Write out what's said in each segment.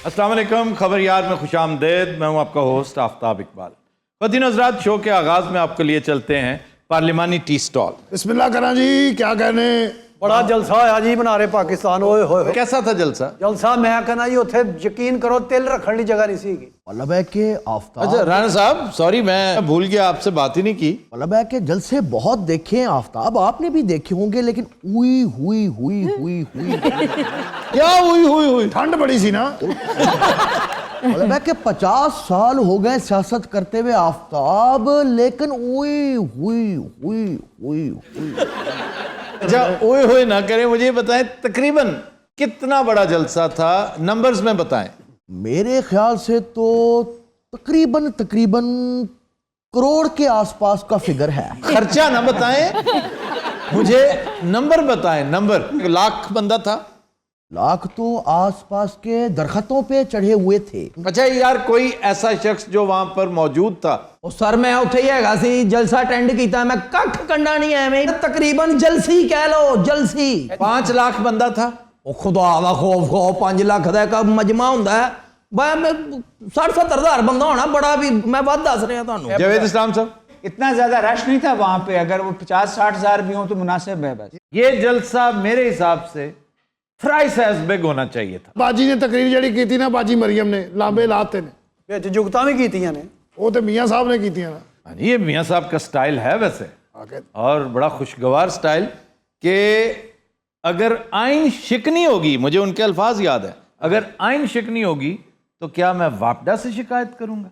अस्सलाम वालेकुम, खबर यार में खुशामदेद। मैं हूं आपका होस्ट आफ्ताब इकबाल। ख़वातीन हज़रात, शो के आगाज़ में आपके लिए चलते हैं पार्लिमानी टी स्टॉल। बिस्मिल्लाह करा जी, क्या कहने। बड़ा जलसा होया जी बना रहे पाकिस्तान। ओए होए कैसा था जलसा? जलसा मैं कहना जी उत्थे यकीन करो तिल रखने की जगह नहीं सी। मतलब है कि आफ्ताब, अच्छा राणा साहब, सॉरी मैं भूल गया, आपसे बात ही नहीं की। मतलब है कि जलसे बहुत देखे हैं आफ्ताब, आपने भी देखे होंगे, लेकिन हुई हुई हुई हुई हुई क्या हुई? ठंड बड़ी सी ना। मतलब है कि 50 साल हो गए सियासत करते हुए आफ्ताब, लेकिन हुई हुई हुई हुई हुई। अच्छा ओए ना करें, मुझे बताएं तकरीबन कितना बड़ा जलसा था, नंबर्स में बताएं। मेरे ख्याल से तो तकरीबन करोड़ के आसपास का फिगर है। खर्चा ना बताएं, मुझे नंबर बताएं। नंबर लाख बंदा था? लाख तो आसपास के दरख्तों पे चढ़े हुए थे। अच्छा यार, कोई ऐसा शख्स जो वहां पर मौजूद था? ਉਹ ਸਰ ਮੈਂ ਉੱਥੇ ਹੀ ਹੈਗਾ ਸੀ, ਜਲਸਾ ਅਟੈਂਡ ਕੀਤਾ ਮੈਂ, ਕੱਖ ਕੰਡਾ ਨਹੀਂ ਐਵੇਂ ਤਕਰੀਬਨ ਜਲਸੀ ਕਹਿ ਲਓ, ਜਲਸੀ। 5 लाख बंदा था। ਉਹ ਖੁਦਾ ਦਾ ਖੌਫ 5 ਲੱਖ ਦਾ ਇੱਕ ਮਜਮਾ ਹੁੰਦਾ ਹੈ। ਬਈ ਮੈਂ 60-70 ਹਜ਼ਾਰ ਬੰਦਾ ਹੋਣਾ, ਬੜਾ ਵੀ ਮੈਂ ਵੱਧ ਦੱਸ ਰਿਹਾ ਤੁਹਾਨੂੰ। जावेद इस्लाम साहब, इतना ज्यादा रश नहीं था वहां पे, अगर वो 50-60 हजार भी हो तो मुनासिब है। बस ये जलसा मेरे हिसाब से थ्राइस एज बिग होना चाहिए था। बाजी ने तकरीर जड़ी की थी ना, बाजी मरियम ने लांबे लाते ने, ਵਿੱਚ ਜੁਗਤਾਂ ਵੀ ਕੀਤੀਆਂ ਨੇ। वो तो मियाँ साहब ने की थी ना। हाँ जी, ये मियाँ साहब का स्टाइल है वैसे, और बड़ा खुशगवार स्टाइल कि अगर आइन शिकनी होगी, मुझे उनके अल्फाज याद है, अगर आइन शिकनी होगी तो क्या मैं वापडा से शिकायत करूंगा?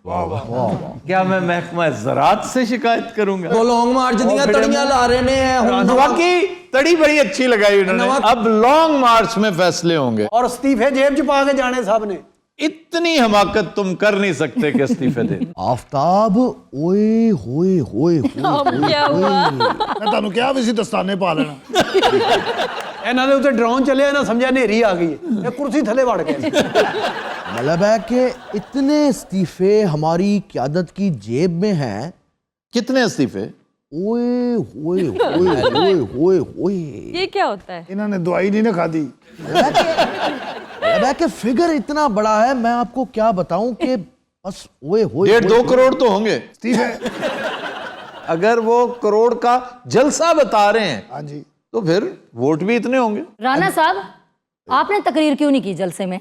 क्या मैं महकमा ज़राअत से शिकायत करूंगा? ਉਹ ਲੌਂਗ ਮਾਰਚ ਦੀਆਂ ਤੜੀਆਂ ਲਾ ਰਹੇ ਨੇ ਹੁਣ। वाकई तड़ी बड़ी अच्छी लगाई उन्होंने। अब लॉन्ग मार्च में फैसले होंगे और इस्तीफे जेब च पा के जाने सब ने। इतनी हमाकत तुम कर नहीं सकते कि इस्तीफे दे। आफ्ताब ओए होए होए मैं तानू क्या भी सी दस्ताने पा लेना। ਇਹਨਾਂ ਦੇ ਉੱਤੇ ਡਰੋਨ ਚੱਲਿਆ ਨਾ, ਸਮਝਿਆ ਹਨੇਰੀ ਆ ਗਈ ਇਹ ਕੁਰਸੀ ਥੱਲੇ ਵੜ ਗਏ। मतलब है कि इतने इस्तीफे हमारी क़यादत की जेब में हैं। कितने इस्तीफे? ओए होए होए होए होए होए। ये क्या होता है? इन्होंने दवाई नहीं ना खादी। मतलब है कि फिगर इतना बड़ा है, मैं आपको क्या बताऊं कि बस ओए होए। 1.5-2 करोड़ तो होंगे इस्तीफे। अगर वो करोड़ का जलसा बता रहे हैं हाँ जी, तो फिर वोट भी इतने होंगे। राणा साहब, आपने तकरीर क्यों नहीं की जलसे में?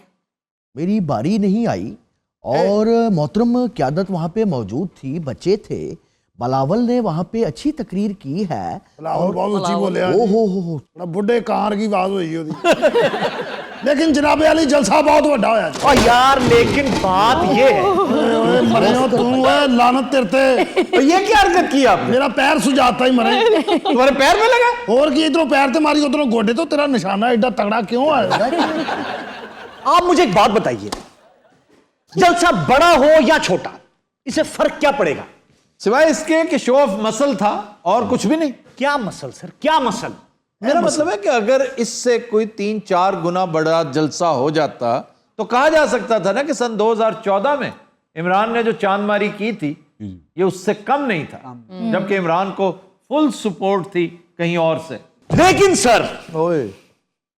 मेरी बारी नहीं आई और मोहतरम क़यादत वहाँ पे मौजूद थी, बच्चे थे। बलावल ने वहाँ पे अच्छी तकरीर की है। बिलावल बहुत ऊंची बोले। ओ हो बड़ा बुढ़े कार की आवाज हुई ओदी। लेकिन जनाबे अली जलसा बहुत बड़ा होया। और यार लेकिन बात ये है, ओए मरे हो तू, ओए लानत तेरे ते। तो ये क्या हरकत की आपने? मेरा पैर सुजाता ही मरे। तुम्हारे पैर में लगा? और की इधरों पैर ते मारी उधरों गोडे, तो तेरा निशाना एडा तगड़ा क्यों है? आप मुझे एक बात बताइए, जलसा बड़ा हो या छोटा, इसे फर्क क्या पड़ेगा? सिवाय इसके कि शो ऑफ मसल था और कुछ भी नहीं। क्या मसल सर, क्या मसल? मेरा मतलब है कि अगर इससे कोई 3-4 गुना बड़ा जलसा हो जाता तो कहा जा सकता था ना कि सन 2014 में इमरान ने जो चांदमारी की थी ये उससे कम नहीं था, जबकि इमरान को फुल सपोर्ट थी कहीं और से। लेकिन सर, ओए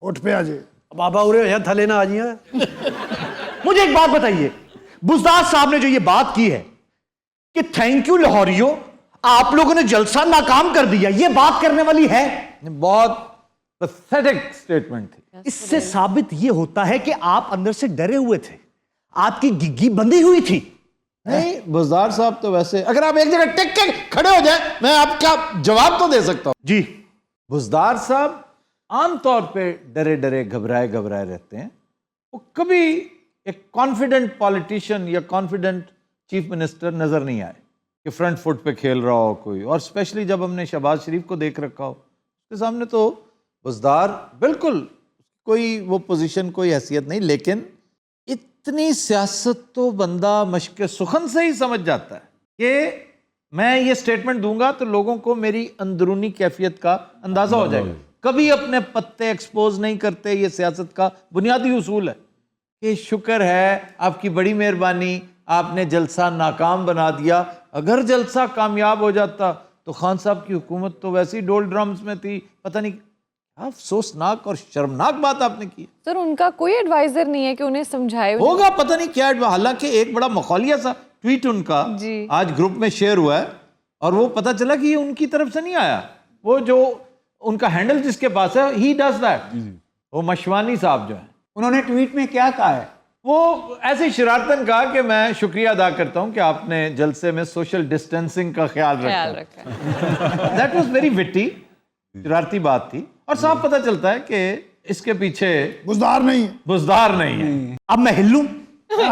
उठ पे आजे। बाबा उरे हो थले ना आ जिया। मुझे एक बात बताइए, बुज़दार साहब ने जो ये बात की है कि थैंक यू लाहौरियो, आप लोगों ने जलसा नाकाम कर दिया, ये बात करने वाली है? बहुत पैथेटिक स्टेटमेंट थी। इससे साबित ये होता है कि आप अंदर से डरे हुए थे, आपकी गिग्गी बंधी हुई थी। नहीं बुज़दार साहब तो वैसे, अगर आप एक जगह टिक के खड़े हो जाए मैं आपका जवाब तो दे सकता हूं। जी, बुज़दार साहब आमतौर पे डरे डरे घबराए घबराए रहते हैं। वो कभी एक कॉन्फिडेंट पॉलिटिशियन या कॉन्फिडेंट चीफ मिनिस्टर नजर नहीं आए कि फ्रंट फुट पे खेल रहा हो कोई, और स्पेशली जब हमने शहबाज शरीफ को देख रखा हो उसके सामने, तो बुज़दार बिल्कुल कोई वो पोजीशन, कोई हैसियत नहीं। लेकिन इतनी सियासत तो बंदा मशक़ सुखन से ही समझ जाता है कि मैं ये स्टेटमेंट दूंगा तो लोगों को मेरी अंदरूनी कैफियत का अंदाजा हो जाएगा। कभी अपने पत्ते एक्सपोज नहीं करते, ये सियासत का बुनियादी उसूल है कि शुक्र है आपकी बड़ी मेहरबानी, आपने जलसा नाकाम बना दिया। अगर जलसा कामयाब हो जाता तो खान साहब की हुकूमत तो वैसे ही डोल ड्रम्स में थी, पता नहीं अफसोसनाक और शर्मनाक बात आपने की। सर उनका कोई एडवाइजर नहीं है कि उन्हें समझाए। होगा पता नहीं क्या, हालांकि एक बड़ा मखौलिया सा ट्वीट उनका जी। आज ग्रुप में शेयर हुआ है और वो पता चला कि ये उनकी तरफ से नहीं आया। वो जो उनका हैंडल जिसके पास है, ही डज दैट, वो मशवानी साहब जो है, उन्होंने ट्वीट में क्या कहा है? वो ऐसे शरारतन कहा कि मैं शुक्रिया अदा करता हूं कि आपने जलसे में सोशल डिस्टेंसिंग का ख्याल रखा। दैट वाज वेरी विटी, शरारती बात थी और साफ पता चलता है कि इसके पीछे बुजदार नहीं है। बुजदार नहीं है। अब मैं हिल लूं?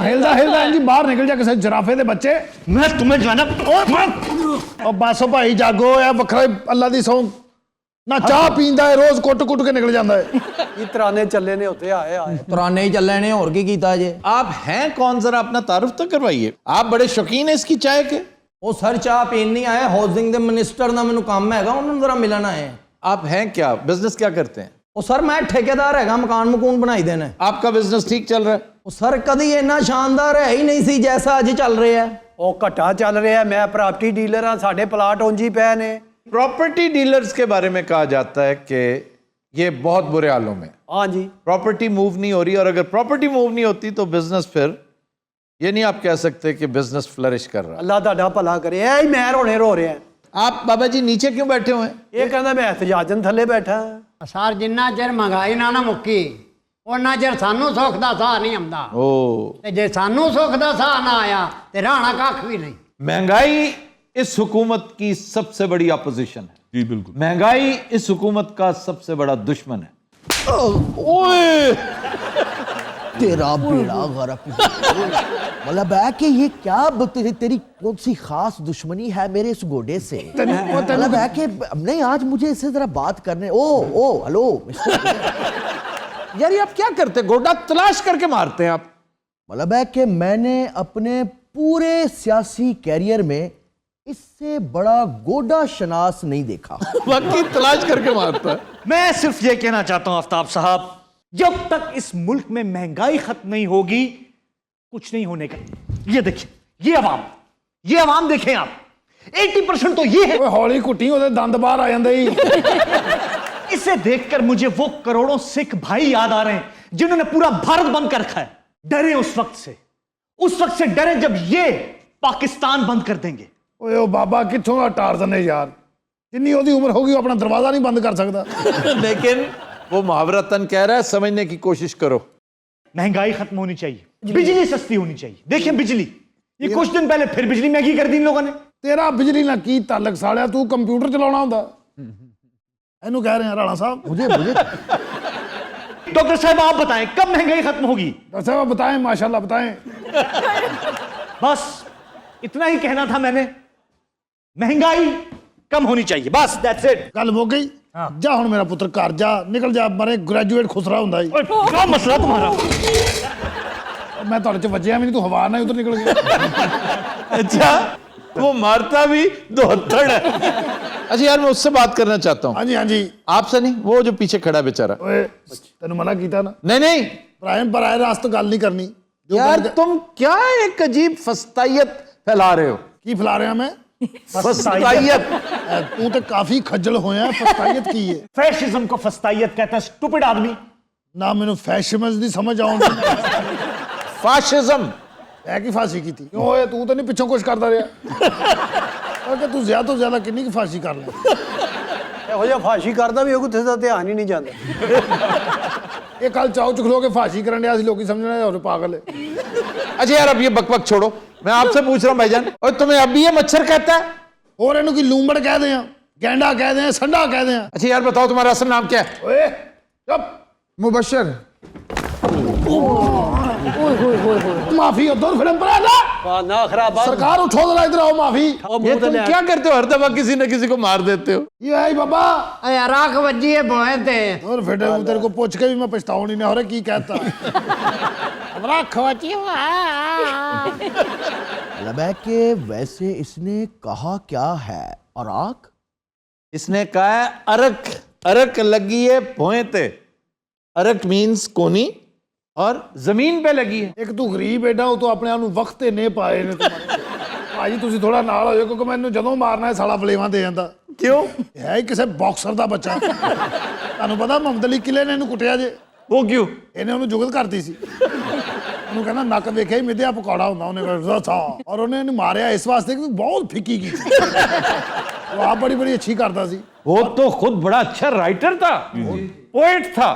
हिलदा हिलदा इंजी बाहर निकल जा किसी जराफे दे बच्चे। मैं तुम्हें जाना और बस भाई जागो या बखरा अल्लाह दी सौ ना चाह पींदा है, रोज कुट कुट के निकल जाता है। ये तराने चले ने होते आए आए। तराने ही चलने ने और की कीता जे। आप हैं कौन, जरा अपना तारुफ तो करवाइए। आप बड़े शौकीन है इसकी चाय के? ਉਹ ਸਰ ਚਾਹ ਪੀਣ ਨਹੀਂ ਆਏ, ਹਾਊਸਿੰਗ ਦੇ ਮਿਨਿਸਟਰ ਦਾ ਮੈਨੂੰ ਕੰਮ ਹੈਗਾ, ਉਹਨਾਂ ਨੂੰ ਜ਼ਰਾ ਮਿਲਣ ਆਏ। आप हैं क्या, बिजनेस क्या करते हैं? ਉਹ ਸਰ ਮੈਂ ਠੇਕੇਦਾਰ ਹੈਗਾ, ਮਕਾਨ ਮਕੂਨ ਬਣਾਈ ਦੇ ਨੇ। आपका बिजनेस ठीक चल रहा है? ਉਹ ਸਰ ਕਦੀ ਇੰਨਾ ਸ਼ਾਨਦਾਰ ਹੈ ਹੀ ਨਹੀਂ ਸੀ ਜੈਸਾ ਅੱਜ ਚੱਲ ਰਿਹਾ ਹੈ। ਉਹ ਘਟਾ ਚੱਲ ਰਿਹਾ। ਮੈਂ ਪ੍ਰਾਪਰਟੀ ਡੀਲਰ ਆ, ਸਾਡੇ ਪਲਾਟ ਉਂਝ ਹੀ ਪਏ ਨੇ। प्रॉपर्टी डीलर्स के बारे में कहा जाता है कि ये बहुत बुरे हालों में, हाँ जी। प्रॉपर्टी मूव नहीं हो रही, और अगर प्रॉपर्टी मूव नहीं होती तो बिजनेस, फिर ये नहीं आप कह सकते कि बिजनेस फ्लरिश कर रहा है। ਅੱਲਾ ਤੁਹਾਡਾ ਭਲਾ ਕਰੇ। ਇਹ ਹੀ ਮੈਂ ਰੋਣੇ ਰੋ ਰਿਹਾ। आप बाबा जी नीचे क्यों बैठे हुए हैं? ਇਹ ਕਹਿੰਦਾ ਮੈਂ ਇhtਜਾਜਨ ਥੱਲੇ ਬੈਠਾ। ਸਰ ਜਿੰਨਾ ਚਿਰ ਮਹਿੰਗਾਈ ਨਾ ਮੁੱਕੀ ਉਹਨਾਂ ਚਿਰ ਸਾਨੂੰ ਸੁੱਖ ਦਾ ਸਾਹ ਨਹੀਂ ਆਉਂਦਾ। ओ, ਤੇ ਜੇ ਸਾਨੂੰ ਸੁੱਖ ਦਾ ਸਾਹ ਨਾ ਆਇਆ ਤੇ ਰਾਣਾ ਕੱਖ ਵੀ ਨਹੀਂ। महंगाई इस हुकूमत की सबसे बड़ी अपोजिशन है। जी बिल्कुल, महंगाई इस हुकूमत का सबसे बड़ा दुश्मन है। ओए तेरा बेड़ा गर्क। मतलब है कि ये क्या तेरी कौन सी खास दुश्मनी है मेरे इस घोड़े से? मतलब है कि नहीं, आज मुझे इससे जरा बात करने। ओ हेलो यार ये आप क्या करते हैं, गोडा तलाश करके मारते हैं आप। मतलब है कि मैंने अपने पूरे सियासी कैरियर में इससे बड़ा गोडा शनास नहीं देखा। वाकई तलाश करके मारता है। मैं सिर्फ ये कहना चाहता हूं आफ्ताब साहब, जब तक इस मुल्क में महंगाई खत्म नहीं होगी कुछ नहीं होने का। ये देखिए, ये अवाम देखें आप, 80% तो ये है। ओए हौली कुटी ओदे दंद बाहर आ जांदे ही। इसे देखकर मुझे वो करोड़ों सिख भाई याद आ रहे हैं जिन्होंने पूरा भारत बंद कर रखा है। डरे उस वक्त से डरे जब ये पाकिस्तान बंद कर देंगे। ओए ओ बाबा किथों दा टारजन है यार, जिन्नी ओदी उम्र होगी अपना दरवाजा नहीं बंद कर सकता। लेकिन वो मुहावरतन कह रहा है, समझने की कोशिश करो। महंगाई खत्म होनी चाहिए, बिजली सस्ती होनी चाहिए। देखिए बिजली, ये कुछ दिन पहले फिर बिजली महंगी कर दी इन लोगों ने। तेरा बिजली ना की ताल्लुक सालिया, तू कंप्यूटर चलाना हुंदा। इनू कह रहे हैं राणा साहब। मुझे डॉक्टर साहब आप बताएं कब महंगाई खत्म होगी? डॉक्टर साहब बताएं, माशाल्लाह बताएं। बस इतना ही कहना था मैंने, महंगाई कम होनी चाहिए, बस दैट्स इट। गल हो गई। जा हुण मेरा पुत्र घर जा, निकल जा, मारे ग्रेजुएट खुसरा हुंदा ही। क्या मसला तुम्हारा? मैं तुहाडे च वज्जिया भी नहीं, तू हवा ना उधर निकल गया। अच्छा, वो मारता भी 72 है। अच्छा यार, मैं उससे बात करना चाहता हूँ। हाँ जी हाँ जी। आपसे नहीं, वो जो पीछे खड़ा बेचारा। ओए तेन मना कीता ना। नहीं प्राइम पर आए रास्त गल नहीं करनी। जो यार, गल- तुम क्या एक अजीब फस्तायत फैला रहे हो। की फैला रहा मैं? फस्तायत। तू तो काफी खज्जल होया, फस्तायत की है। फैशिज्म को फस्तायत कहता है स्टूपिड आदमी। ना मैंने फैशनस दी समझ आउंदी। फाशिज्म है की फांसी की थी? क्यों होए, तू तो नहीं पिछों कुछ करता रहा? कि तू ज्यादा तो ज्यादा किन्नी की फांसी कर ले। ਇਹੋ ਜਿਹਾ ਫਾਸ਼ੀ ਕਰਦਾ ਵੀ ਉਹ ਕਿਤੇ ਦਾ ਧਿਆਨ ਹੀ ਨਹੀਂ ਜਾਂਦਾ। ये कल चाव चुख लो के फांसी करने आया, लोग समझना और पागल है। अच्छा यार, अब ये बकबक छोड़ो, मैं आपसे पूछ रहा हूँ भाईजान, और तुम्हें अब भी ये मच्छर कहता है? और इन्हों की लूमड़ कह दें, गेंडा कह दें, संडा कह दें। अच्छा यार बताओ, तुम्हारा असल नाम क्या है? ओए चुप। मुबशर। माफी उधर फिल्म पर आना। ना खराब सरकार उठो जरा, इधर आओ। माफी। ये तुम क्या करते हो, हर दफा किसी न किसी को मार देते हो। ये है बाबा। यार आंख वज्जी है भोए ते। और फिर तेरे को पूछ के भी मैं पछताऊं नहीं ना हो रहा की कहता। आंख वज्जी मतलब है कि वैसे इसने कहा क्या है? और आंख इसने कहा है अरक, अरक लगी है भोंते। अरक मीन्स कोनी, और जमीन पे लगी है। एक तू गरीब बेटा हो तो अपने आप वक्त ते नहीं पाए ने तुम्हारे। भाजी तुसी थोड़ा नाल हो जाओ, क्योंकि मैंने जदों मारना है साला फलेवा दे जांदा। क्यों? ਹੈ ਹੀ ਕਿਸੇ ਬਾਕਸਰ ਦਾ ਬੱਚਾ। ਤੁਹਾਨੂੰ ਪਤਾ ਮੁਹੰਮਦ ਅਲੀ ਕਿਲੇ ਨੇ ਇਹਨੂੰ ਕੁੱਟਿਆ ਜੇ। वो क्यों? ਇਹਨੇ ਉਹਨੂੰ ਜੁਗਤ ਕਰਤੀ ਸੀ। ਉਹਨੂੰ ਕਹਿੰਦਾ ਨੱਕ ਵੇਖਿਆ ਹੀ ਮਿੱਧਿਆ ਪਕੌੜਾ ਹੁੰਦਾ ਉਹਨੇ ਕਹਿੰਦਾ ਔਰ ਉਹਨੇ ਇਹਨੂੰ ਮਾਰਿਆ ਇਸ ਵਾਸਤੇ ਕਿ ਬਹੁਤ ਫਿੱਕੀ ਕੀਤੀ। ਉਹ ਆਪ ਬੜੀ ਬੜੀ ਅੱਛੀ ਕਰਦਾ ਸੀ। वो तो खुद बड़ा अच्छा राइटर था, पोएट था,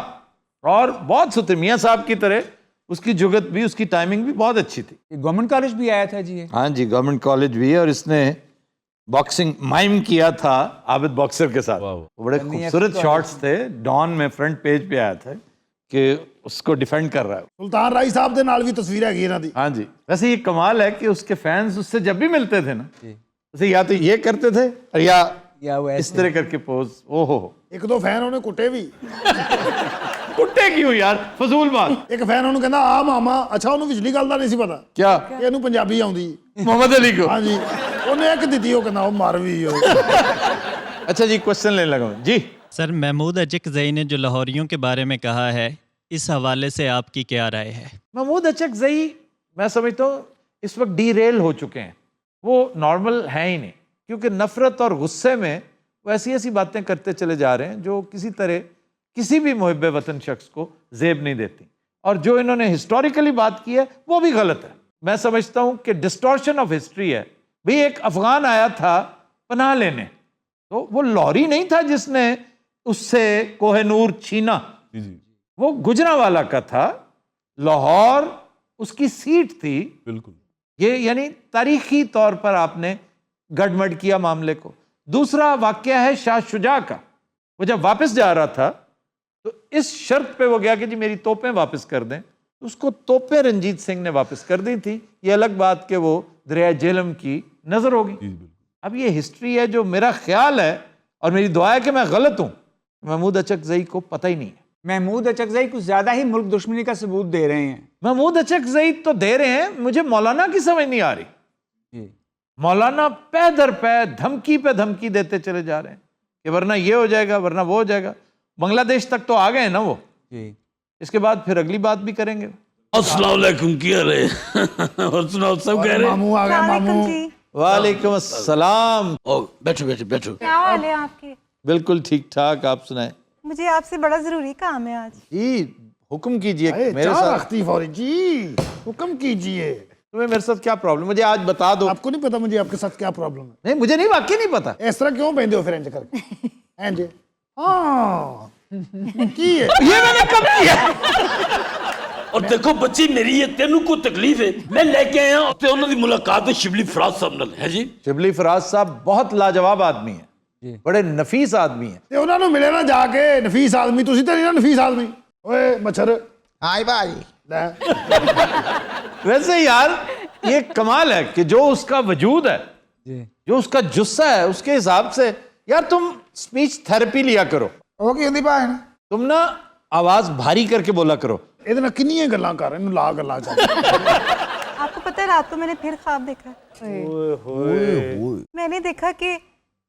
और बहुत सुते मियाँ साहब की तरह उसकी जुगत भी, उसकी टाइमिंग भी बहुत अच्छी थी। गवर्नमेंट कॉलेज भी आया था जी ये। हाँ जी, गवर्नमेंट कॉलेज भी है, और इसने बॉक्सिंग माइम किया था आबिद बॉक्सर के साथ। वो बड़े खूबसूरत शॉट्स थे, डॉन में फ्रंट पेज पे आया था कि उसको डिफेंड कर रहा है। ਸੁਲਤਾਨ ਰਾਈ ਸਾਹਿਬ ਦੇ ਨਾਲ ਵੀ ਤਸਵੀਰ ਹੈਗੀ ਇਹਨਾਂ ਦੀ। हाँ जी, वैसे ये कमाल है कि उसके फैंस उससे जब भी मिलते थे ना, उसे या तो ये करते थे और या वो इस तरह करके पोज। ओहो, ਇੱਕ ਦੋ ਫੈਨ ਉਹਨੇ ਕੁੱਟੇ ਵੀ। कुट्टे क्यों यार, फजूल बात। ਇੱਕ ਫੈਨ ਉਹਨੂੰ ਕਹਿੰਦਾ ਆ ਮਾਮਾ, ਅੱਛਾ ਉਹਨੂੰ ਵਿਚਲੀ ਗੱਲ ਦਾ ਨਹੀਂ ਸੀ ਪਤਾ क्या? ਕਿ ਇਹਨੂੰ ਪੰਜਾਬੀ ਆਉਂਦੀ। मोहम्मद अली को? ਹਾਂਜੀ ਉਹਨੇ ਇੱਕ ਦਿੱਤੀ, ਉਹ ਕਹਿੰਦਾ ਉਹ ਮਰ ਵੀ ਉਹ। अच्छा जी, क्वेश्चन लेने लगा मैं जी। सर, महमूद अचकज़ई ने जो लाहौरियों के बारे में कहा है, इस हवाले से आपकी क्या राय है? महमूद अचकज़ई मैं समझता हूँ इस वक्त डीरेल हो चुके हैं, वो नॉर्मल हैं ही नहीं, क्योंकि नफ़रत और गुस्से में वो ऐसी ऐसी बातें करते चले जा रहे हैं जो किसी तरह किसी भी मुहिब वतन शख्स को ज़ेब नहीं देती। और जो इन्होंने हिस्टोरिकली बात की है वो भी गलत है। मैं समझता हूँ कि डिस्टॉर्शन ऑफ हिस्ट्री है। भाई एक अफ़गान आया था पनाह लेने, तो वो लाहौरी नहीं था जिसने उससे कोहिनूर छीना, वो गुजरांवाला का था। लाहौर उसकी सीट थी। बिल्कुल। ये यानी तारीखी तौर पर आपने गड़मड़ किया मामले को। दूसरा वाकया है शाह शुजा का। वो जब वापस जा रहा था तो इस शर्त पे वो गया कि जी मेरी तोपें वापस कर दें, तो उसको तोपें रंजीत सिंह ने वापस कर दी थी। ये अलग बात कि वो दरिया झेलम की नजर होगी। अब ये हिस्ट्री है जो मेरा ख्याल है, और मेरी दुआ है कि मैं गलत हूं। महमूद अचकज़ई को पता ही नहीं है। महमूद अचकज़ई कुछ ज्यादा ही मुल्क दुश्मनी का सबूत दे रहे हैं। महमूद अचकज़ई तो दे रहे हैं, मुझे मौलाना की समझ नहीं आ रही। मौलाना पै दर पै धमकी पे धमकी देते चले जा रहे हैं कि वरना ये हो जाएगा, वरना वो हो जाएगा। बांग्लादेश तक तो आ गए ना वो। इसके बाद फिर अगली बात भी करेंगे। अस्सलाम वालेकुम, क्या रहे और सुनाओ, सब कह रहे मामू आ गए मामू। वालेकुम अस्सलाम। बैठो बैठो बैठो। क्या हाल है आपके? बिल्कुल ठीक ठाक, आप सुनाए। मुझे आपसे बड़ा जरूरी काम है आज। जी हुक्म कीजिए। मेरे चाह साथ रखती फौरी जी, हुक्म कीजिए। तुम्हें मेरे साथ क्या प्रॉब्लम, मुझे आज बता दो। आपको नहीं पता मुझे आपके साथ क्या प्रॉब्लम है? नहीं, मुझे नहीं, वाकई नहीं पता। इस तरह क्यों पहनते हो फिर इंज करके? इंज हाँ की है? ये मैंने कब किया? और देखो बच्ची मेरी, ये तेनू को तकलीफ है, मैं लेके आया हूं ते उन्हां दी मुलाकात है शिबली फराज साहब नाल है जी। शिबली फराज साहब बहुत लाजवाब आदमी है, बड़े नफीस आदमी है। ਤੇ ਉਹਨਾਂ ਨੂੰ ਮਿਲੇ ਨਾ ਜਾ ਕੇ ਨਫੀਸ ਆਦਮੀ। ਤੁਸੀਂ ਤਾਂ ਨਹੀਂ ਨਾ ਨਫੀਸ ਆਦਮੀ। ਓਏ ਮੱਛਰ हाय भाई। ਲੈ वैसे यार ये कमाल है कि जो उसका वजूद है, जो उसका जुस्सा है, उसके हिसाब से यार तुम स्पीच थेरेपी लिया करो। ਉਹ ਕੀ ਹੁੰਦੀ ਭੈਣ? तुम ना आवाज भारी करके बोला करो। ਇਹਦੇ ਨਾਲ ਕਿੰਨੀਆਂ ਗੱਲਾਂ ਕਰ, ਇਹਨੂੰ ਲਾ ਗੱਲਾਂ ਚੱਲ। आपको पता है रात को मैंने फिर ख्वाब देखा। मैंने देखा कि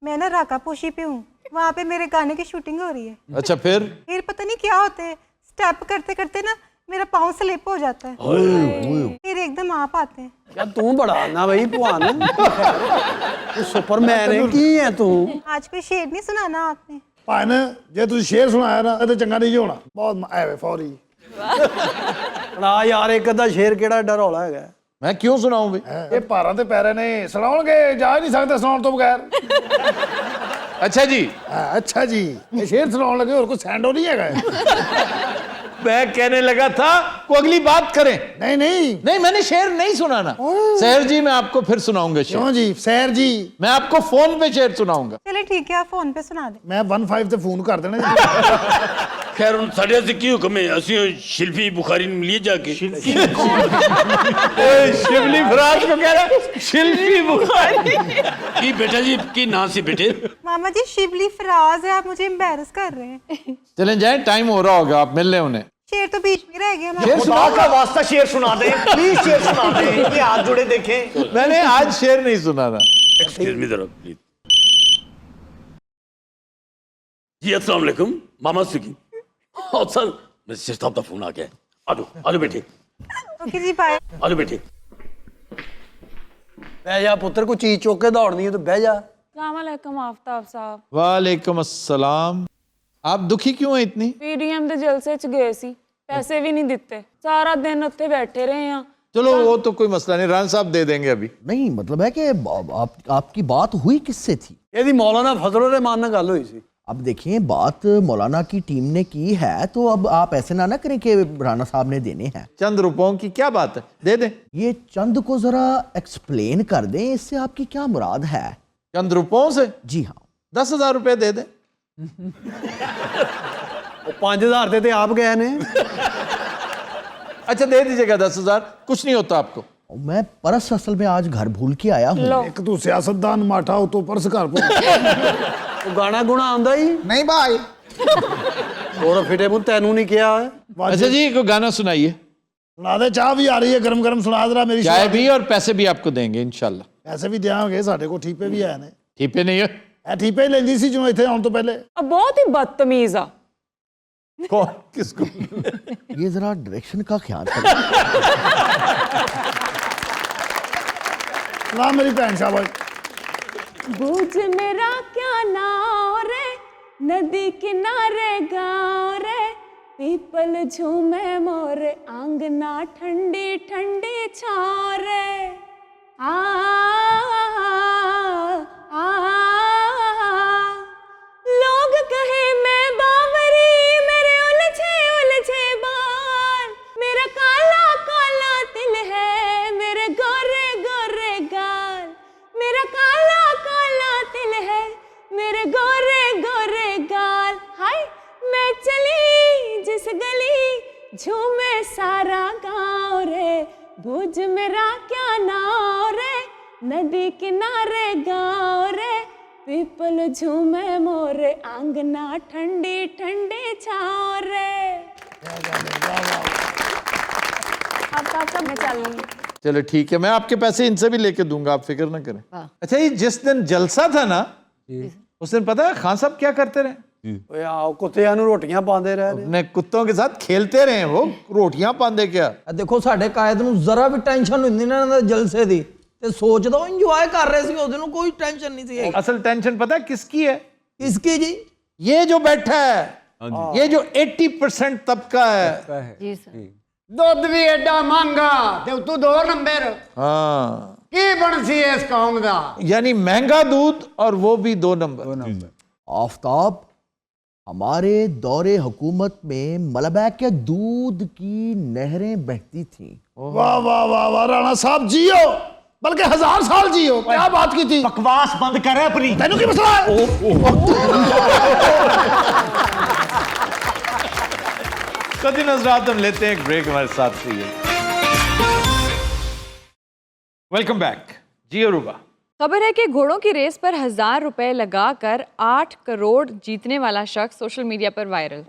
मैं ना राकापोशी पे हूँ, वहाँ पे मेरे गाने की शूटिंग हो रही है। अच्छा फिर पता नहीं क्या होते है, स्टेप करते करते ना मेरा पाँव स्लिप हो जाता है, फिर एकदम आप आते हैं। क्या तू बड़ा ना भाई पुआन, तू सुपरमैन है की है तू? आज कोई शेर नहीं सुनाना आपने? ਭੈਣ ਜੇ ਤੁਸੀਂ ਸ਼ੇਰ ਸੁਣਾਇਆ ਨਾ ਇਹ ਤਾਂ ਚੰਗਾ ਨਹੀਂ ਹੋਣਾ। ਬਹੁਤ ਐਵੇਂ ਫੌਰੀ। ਨਾ ਯਾਰ ਇੱਕ ਅੱਧਾ ਸ਼ੇਰ ਕਿਹੜਾ ਏਡਾ ਰੌਲਾ ਹੈਗਾ? मैं क्यों सुनाऊं भाई? ਇਹ ਭਾਰਾਂ ਤੇ ਪੈਰੇ ਨੇ, ਸੁਣਾਉਣਗੇ ਜਾ ਹੀ ਨਹੀਂ ਸਕਦੇ ਸੁਣਾਉਣ ਤੋਂ ਬਗੈਰ। अच्छा जी, ਅੱਛਾ ਜੀ, ਇਹ ਸ਼ੇਰ ਸੁਣਾਉਣ ਲੱਗੇ, ਹੋਰ ਕੋਈ ਸੈਂਡੋ ਨਹੀਂ ਹੈਗਾ ਇਹ। मैं कहने लगा था को अगली बात करें। नहीं नहीं नहीं, मैंने शेर नहीं सुनाना। शेर जी मैं आपको फिर सुनाऊंगा शेर। क्यों जी सैर जी? मैं आपको फोन पे शेर सुनाऊंगा। चले ठीक है, आप फोन पे सुना दे। मैं 15 ਤੇ ਫੋਨ ਕਰ ਦੇਣਾ ਜੀ। खैर हुन साडे से की हुक्म है, ਅਸੀਂ शिल्पी बुखारी ਨੂੰ ਮਿਲੀਏ ਜਾ ਕੇ। शिबली फराज को कह रहा है शिल्पी बुखारी। की बेटा जी की नाम से बेटे? मामा जी शिबली फराज है, आप मुझे एम्बैरस कर रहे हैं। चलें जाएं, टाइम हो रहा होगा, आप मिल लें उन्हें। शेर तो बीच में रह गया। खुदा का वास्ता शेर सुना दे प्लीज, शेर सुना दे। ये हाथ जोड़े देखें। मैंने आज शेर नहीं सुनाना। एक्सक्यूज मी जरा प्लीज। जी अस्सलाम वालेकुम, मामा स्पीकिंग। और सर मिस्टर साहब का फोन आ गया है। आ जाओ बेटे, ओके जी बाय। आ जाओ बेटे। ਬਹਿ ਜਾ ਪੁੱਤਰ, ਕੋਈ ਚੀਜ਼ ਚੁੱਕ ਕੇ ਦੌੜਨੀ ਹੈ ਤਾਂ ਬਹਿ ਜਾ। अस्सलाम आफ्ताब साहब। वालेकुम अस्सलाम। आप दुखी क्यों हैं इतनी? पीडीएम ਦੇ ਜਲਸੇ ਚ ਗਏ ਸੀ, ਪੈਸੇ ਵੀ ਨਹੀਂ ਦਿੱਤੇ, ਸਾਰਾ ਦਿਨ ਉੱਥੇ ਬੈਠੇ ਰਹੇ ਆ। चलो वो तो कोई मसला नहीं, रान साहब दे देंगे अभी। नहीं मतलब है कि आपकी बात हुई किससे थी? ਇਹਦੀ ਮੌਲਾਨਾ ਫਜ਼ਲੁਰ ਰਹਿਮਾਨ ਨਾਲ ਗੱਲ ਹੋਈ ਸੀ। अब देखिए बात मौलाना की टीम ने की है, तो अब आप ऐसे ना करें कि राना साहब ने देने हैं। चंद रुपयों की क्या बात है, दे दें। ये चंद को जरा एक्सप्लेन कर दें, इससे आपकी क्या मुराद है? चंद रुपयों से? जी हाँ। 10,000 रुपए दे दें। ਉਹ 5000 ਦੇ ਤੇ ਆਪ ਗਏ ਨੇ। अच्छा दे दीजिएगा 10,000, कुछ नहीं होता आपको। मैं परस असल में आज घर भूल के आया हूँ। एक तू सियासतदान माठा हो तो परस घर भूल। ਉਹ ਗਾਣਾ ਗੁਣਾ ਆਉਂਦਾ ਹੀ नहीं भाई। ਹੋਰ ਫਿਟੇ ਮੂੰਹ ਤੈਨੂੰ ਨਹੀਂ ਕਿਹਾ ਹੈ। अच्छा जी कोई गाना सुनाइए। सुना दे, चाह भी आ रही है गरम गरम, सुना दे मेरी चाय भी और पैसे भी आपको देंगे इंशाल्लाह। पैसे भी देंगे, साढ़े को ठीपे भी है ने। ठीपे नहीं है? ठीपे ही लेंदी सी जो इथे आउण तो पहले। अब बहुत ही बदतमीज आ। कौन किसको? ये जरा डायरेक्शन का ख्याल करें। ना मेरी भैन शाबाश। बूझ मेरा क्या नाव रे, नदी किनारे गाँव रे, पीपल झूमे मोरे, आंगना ठंडी ठंडी छाँव रे। आ लोग कहे मैं बावरी, मेरे उलझे उलझे बाल, मेरा काला काला तिल है, मेरे गोरे गोरे गाल, मेरा काला काला तिल है, मेरे गोरे गोरे गाल। हाय मैं चली जिस गली, झूमे सारा गाँव रे, भुज मेरा क्या नाव रे, नदी किनारे गाँव रे, पीपल झूमे मोरे, आंगना ठंडी ठंडी छाँव रे। अब पापा मैं चल रही। चलो ठीक है, मैं आपके पैसे इनसे भी लेके दूंगा, आप फिक्र ना करें। अच्छा ये जिस दिन जलसा था ना, उस दिन पता है खान साहब क्या करते रहे? ਓਏ ਆਓ ਕੁੱਤਿਆਂ ਨੂੰ ਰੋਟੀਆਂ ਪਾਉਂਦੇ ਰਹੇ ਨੇ। अपने कुत्तों के साथ खेलते रहे वो, रोटियां पांदे क्या। देखो साढ़े कायद ਨੂੰ ਜ਼ਰਾ ਵੀ ਟੈਨਸ਼ਨ ਨਹੀਂ ਹੁੰਦੀ ਨਾ ਇਹਨਾਂ ਦੇ ਜਲਸੇ ਦੀ, ਤੇ ਸੋਚਦਾ ਉਹ ਇੰਜੋਏ ਕਰ ਰਹੇ ਸੀ ਉਹਦੇ ਨੂੰ, ਕੋਈ ਟੈਨਸ਼ਨ ਨਹੀਂ ਸੀ। असल टेंशन पता है किसकी है? किसकी जी? ये जो बैठा है, ये जो 80% तबका है। जी सर। ਦੁੱਧ ਵੀ ਐਡਾ ਮਹਿੰਗਾ ਤੇ ਉਤੋਂ 2 ਨੰਬਰ। हाँ ਕੀ ਬਣਸੀ ਇਸ ਕੌਮ ਦਾ? यानी महंगा दूध और वो भी 2 नंबर। आफ्ताब, हमारे दौरे हुकूमत में मलबा के दूध की नहरें बहती थी। वाह वाह वाह वाह, राणा साहब जियो, बल्कि 1000 साल जियो। क्या बात की थी? बकवास बंद कर अपनी। तेनू की मसला है? कभी नजरात हम लेते हैं एक ब्रेक, हमारे साथ रहिए। वेलकम बैक जी अरूबा। खबर है कि घोड़ों की रेस पर 1000 रुपए लगाकर 8 करोड़ जीतने वाला शख्स सोशल मीडिया पर वायरल।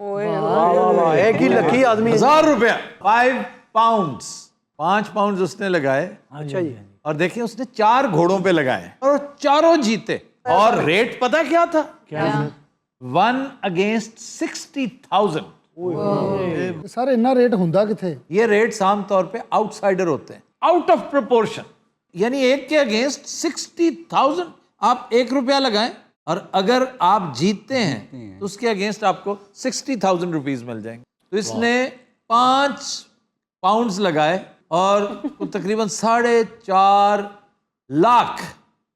एक ही लकी आदमी। 1000 रुपया, 5 पाउंड्स, 5 पाउंड उसने लगाए। अच्छा जी। और देखिए उसने 4 घोड़ों पे लगाए और चारों जीते। और रेट पता क्या था? क्या? 1 against 60,000। सर इतना रेट हुंदा किथे? ये रेट्स आमतौर पे आउटसाइडर होते हैं, आउट ऑफ प्रोपोर्शन। यानी एक के अगेंस्ट 60,000 आप 1 रुपया लगाएं और अगर आप जीतते हैं तो उसके अगेंस्ट आपको 60,000 रुपीज मिल जाएंगे। तो इसने 5 पाउंड्स लगाए और तकरीबन 4.5 लाख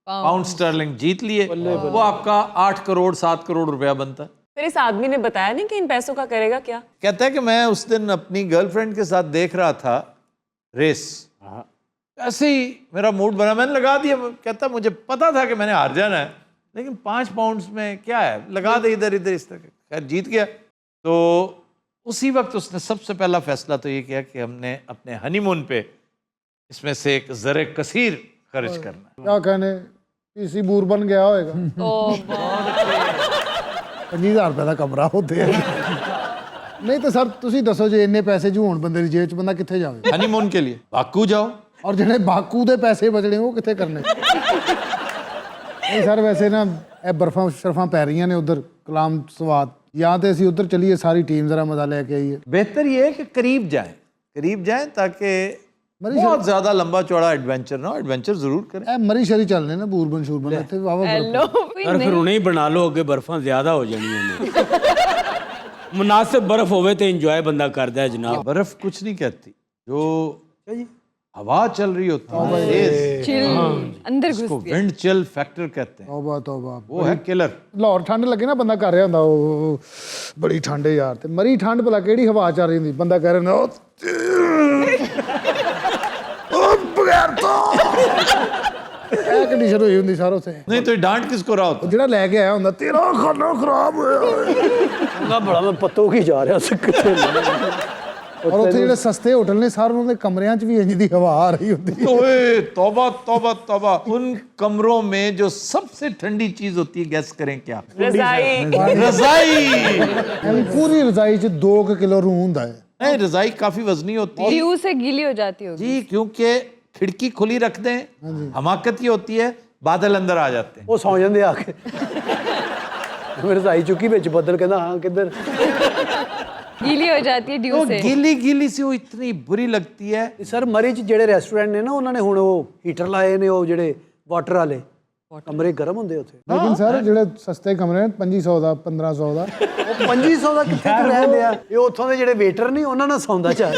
पाउंड स्टर्लिंग जीत लिए। वो आपका 8 करोड़ 7 करोड़ रुपया बनता है। फिर इस आदमी ने बताया नहीं कि इन पैसों का करेगा क्या? कहता है कि मैं उस दिन अपनी गर्लफ्रेंड के साथ देख रहा था रेस, ऐसे ही मेरा मूड बना, मैंने लगा दिया। कहता मुझे पता था कि मैंने हार जाना है, लेकिन 5 पाउंड्स में क्या है, लगा दे इधर इधर इस तरह। खैर जीत गया। तो उसी वक्त उसने सबसे पहला फैसला तो ये किया कि हमने अपने हनीमून पे इसमें से एक ज़रे कसीर खर्च करना। क्या कहने, पीसी बूर बन गया होएगा। 50,000 रुपए का कमरा होते हैं। नहीं तो सर तुसी दसो जे इन्ने पैसे जो होण बंदे दी जेब च बंदा कित्थे जावे? हनीमून के लिए बाकू जाओ। और ਜਿਹੜੇ ਬਾਕੂ ਦੇ ਪੈਸੇ ਬਚਣੇ ਉਹ ਕਿੱਥੇ ਕਰਨੇ? ਨਹੀਂ ਸਰ ਵੈਸੇ ਨਾ ਇਹ ਬਰਫਾਂ ਸ਼ਰਫਾਂ ਪੈ ਰਹੀਆਂ ਨੇ ਉਧਰ ਕਲਾਮ ਸਵਾਦ, ਜਾਂ ਤੇ ਅਸੀਂ ਉਧਰ ਚਲੀਏ, ਸਾਰੀ ਟੀਮ ਜ਼ਰਾ ਮਜ਼ਾ ਲੈ ਕੇ ਆਈਏ। बेहतर ये है कि करीब जाएं ताकि बहुत ज्यादा लंबा चौड़ा एडवेंचर ना, एडवेंचर जरूर करें। ਇਹ ਮਰੀ ਸ਼ਰੀ ਚੱਲਨੇ ਨਾ ਬੂਰਬਨ ਸ਼ੂਰਬਨ ਇੱਥੇ ਵਾਵਾ हेलो ਪਰ ਫਿਰ ਹੁਣੇ ਹੀ ਬਣਾ ਲਓ, ਅੱਗੇ ਬਰਫਾਂ ਜ਼ਿਆਦਾ ਹੋ ਜਾਣੀਆਂ ਨੇ। ਮੁਨਾਸਿਬ ਬਰਫ ਹੋਵੇ ਤੇ ਇੰਜੋਏ ਬੰਦਾ ਕਰਦਾ ਹੈ ਜਨਾਬ। बर्फ कुछ नहीं कहती, जो हवा चल रही होती है तेज, चिल अंदर घुस उसको विंड चिल फैक्टर कहते हैं, ਤੌਬਾ ਤੌਬਾ वो है किलर। ਲਾਹੌਰ ਠੰਡ ਲੱਗੇ ਨਾ ਬੰਦਾ ਕਰ ਰਿਹਾ ਹੁੰਦਾ ਉਹ ਬੜੀ ਠੰਡ ਹੈ ਯਾਰ, ਤੇ ਮਰੀ ਠੰਡ ਭਲਾ ਕਿਹੜੀ ਹਵਾ ਚੱਲ ਰਹੀ ਹੁੰਦੀ, ਬੰਦਾ ਕਹਿ ਰਿਹਾ ਹੁੰਦਾ ਉਹ ਬਗੈਰ ਤੋਂ ਇਹ ਕੰਡੀਸ਼ਨ ਹੋਈ ਹੁੰਦੀ ਸਾਰ ਉੱਥੇ। नहीं तो ये डांट किसको रहा होता? ਜਿਹੜਾ ਲੈ ਕੇ ਆਇਆ ਹੁੰਦਾ ਤੇਰਾ ਖਾਣਾ ਖਰਾਬ ਹੋਇਆ ਉਹਦਾ ਬੜਾ ਮੈਂ ਪੱਤੋ ਕੀ ਜਾ ਰਿਹਾ ਸੀ ਕਿੱਥੇ ਔਰ ਉੱਥੇ ਜਿਹੜੇ ਸਸਤੇ ਹੋਟਲ ਨੇ ਸਾਰੇ ਉਹਨਾਂ ਦੇ ਕਮਰਿਆਂ 'ਚ ਵੀ ਇੰਜ ਦੀ ਹਵਾ ਆ ਰਹੀ ਹੁੰਦੀ। ओए तौबा तौबा तौबा, उन कमरों में जो सबसे ठंडी चीज होती है, गैस करें क्या? रजाई। ਐਵੇਂ ਪੂਰੀ ਰਜ਼ਾਈ 'ਚ 2 किलो रूह ਹੁੰਦਾ है। नहीं, रजाई काफी वजनी होती है ड्यू से गीली हो जाती होगी जी, क्योंकि खिड़की खुली रख दें, हमाकत ये होती है बादल अंदर आ जाते हैं। ਉਹ ਸੌ ਜਾਂਦੇ ਆ ਕੇ ਮੇਰੇ ਰਜ਼ਾਈ ਚੁੱਕੀ ਵਿੱਚ ਬੱਦਲ ਕਹਿੰਦਾ ਹਾਂ ਕਿੱਧਰ गीली हो जाती है ड्यू वो से गीली गीली सी वो इतनी बुरी लगती है। ਸਰ ਮਰੀ 'ਚ ਜਿਹੜੇ ਰੈਸਟੋਰੈਂਟ ਨੇ ਨਾ ਉਹਨਾਂ ਨੇ ਹੁਣ ਉਹ ਹੀਟਰ ਲਾਏ ਨੇ, ਉਹ ਜਿਹੜੇ ਵਾਟਰ ਵਾਲੇ ਕਮਰੇ ਗਰਮ ਹੁੰਦੇ ਉੱਥੇ। ਲੇਕਿਨ ਸਰ ਜਿਹੜੇ ਸਸਤੇ ਕਮਰੇ ਨੇ 2500 ਦਾ 1500 ਦਾ ਉਹ 2500 ਦਾ ਕਿੱਥੇ ਕੁ ਰਹਿੰਦੇ ਆ, ਇਹ ਉੱਥੋਂ ਦੇ ਜਿਹੜੇ ਵੇਟਰ ਨਹੀਂ ਉਹਨਾਂ ਨਾਲ ਸੌਂਦਾ ਚਾਹ।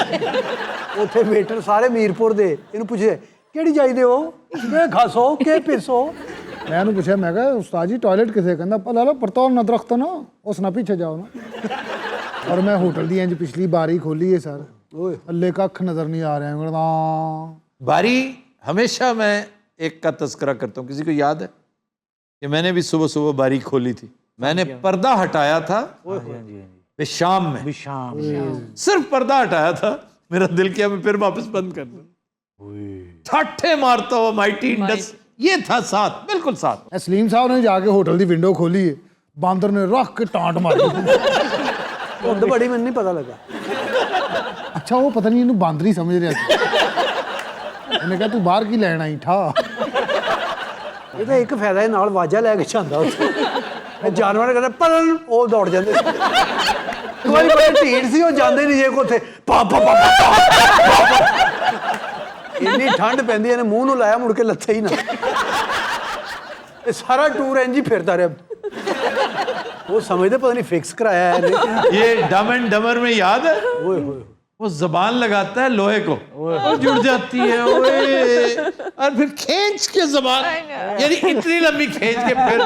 ਉੱਥੇ ਵੇਟਰ ਸਾਰੇ ਮੀਰਪੁਰ ਦੇ, ਇਹਨੂੰ ਪੁੱਛੇ ਕਿਹੜੀ ਚਾਹੀਦੇ ਹੋ, ਕਿ ਖਾਸੋ ਕਿ ਪੀਸੋ। ਮੈਂ ਉਹਨੂੰ ਪੁੱਛਿਆ, ਮੈਂ ਕਿਹਾ ਉਸਤਾਦ ਜੀ ਟਾਇਲਟ ਕਿੱਥੇ? ਕਹਿੰਦਾ ਪਤਾ ਲਾ ਪਰਤੌਲ ਨਾ ਦਰਖਤ ਨਾ ਉਸ ਨਾ ਪਿੱਛੇ ਜਾਓ ਨਾ। ਔਰ ਮੈਂ ਹੋਟਲ ਦੀ ਇੰਜ ਪਿਛਲੀ ਬਾਰੀ ਖੋਲੀ ਹੈ ਸਰ, ਓਏ ਅੱਲੇ ਕੱਖ ਨਜ਼ਰ ਨਹੀਂ ਆ ਰਿਹਾ। बारी हमेशा मैं एक का तस्करा करता हूँ, किसी को याद है कि मैंने भी सुबह सुबह बारी खोली थी, मैंने पर्दा हटाया था शाम में, सिर्फ पर्दा हटाया था, मेरा दिल किया मैं फिर वापस बंद कर दूं। ठाठे मारता हुआ माइटी इंडस, ये था साथ, बिल्कुल साथ। सलीम साहब ने जाके होटल की विंडो खोली है, बांदर ने रख के टांट मारी। ਧੁੰਦ ਬੜੀ, ਮੈਨੂੰ ਨਹੀਂ ਪਤਾ ਲੱਗਾ। अच्छा वो पता नहीं इन्हू बांदर ही समझ रहा था। ਉਹਨੇ ਕਿਹਾ ਤੂੰ ਬਾਹਰ ਕੀ ਲੈਣ ਆਈ ਠਾ। ਇਹਦਾ ਇੱਕ ਫਾਇਦਾ, ਇਹ ਨਾਲ ਵਾਜਾ ਲੈ ਕੇ ਜਾਂਦਾ ਉੱਥੇ, ਇਹ ਜਾਨਵਰ ਕਹਿੰਦਾ ਪਰਨ, ਉਹ ਦੌੜ ਜਾਂਦੇ। ਇੱਕ ਵਾਰੀ ਬੜੇ ਢੀਠ ਸੀ, ਉਹ ਜਾਂਦੇ ਨਹੀਂ ਜੇ ਕੋਥੇ ਪਾ ਪਾ ਪਾ ਪਾ। ਇੰਨੀ ਠੰਡ ਪੈਂਦੀ, ਇਹਨੇ ਮੂੰਹ ਨੂੰ ਲਾਇਆ, ਮੁੜ ਕੇ ਲੱਥੇ ਹੀ ਨਾ। ਇਹ ਸਾਰਾ ਟੂਰ ਇੰਜ ਹੀ ਫਿਰਦਾ ਰਿਹਾ। वो समझते पता नहीं फिक्स कराया है। ये डम एंड डमर में याद है, वो जबान लगाता है लोहे को और जुड़ जाती है, ओए, और फिर खींच के जबान, यानी इतनी लंबी खींच के फिर